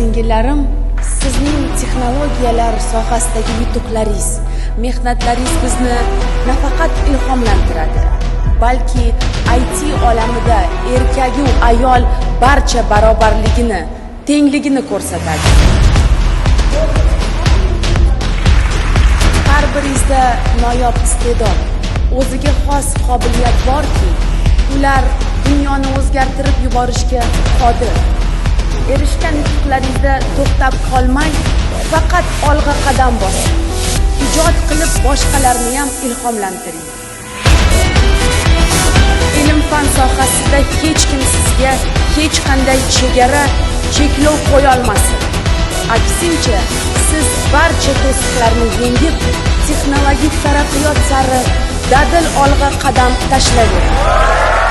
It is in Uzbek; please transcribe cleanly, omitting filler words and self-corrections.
singillarim, sizning texnologiyalar sohasidagi yutuqlaringiz, mehnatlaringiz bizni nafaqat ilhomlantiradi, balki IT olamida erkagu ayol barcha barobarligini, tengligini ko'rsatadi. Har biringizda noyob iste'dod, o'ziga xos qobiliyat borki, ular dunyoni o'zgartirib yuborishga qodir. Erishgan yutuqlaringizda to'xtab qolmang, faqat olg'a qadam bosing. Ijod qilib boshqalarni ham ilhomlantiring. Ilm-fan sohasida hech kim sizga hech qanday chegara, cheklov qo'ya olmasin. Aksincha, siz barcha to'siqlarni yengib, texnologik taraqqiyot sari dadil olg'a qadam tashlayvering.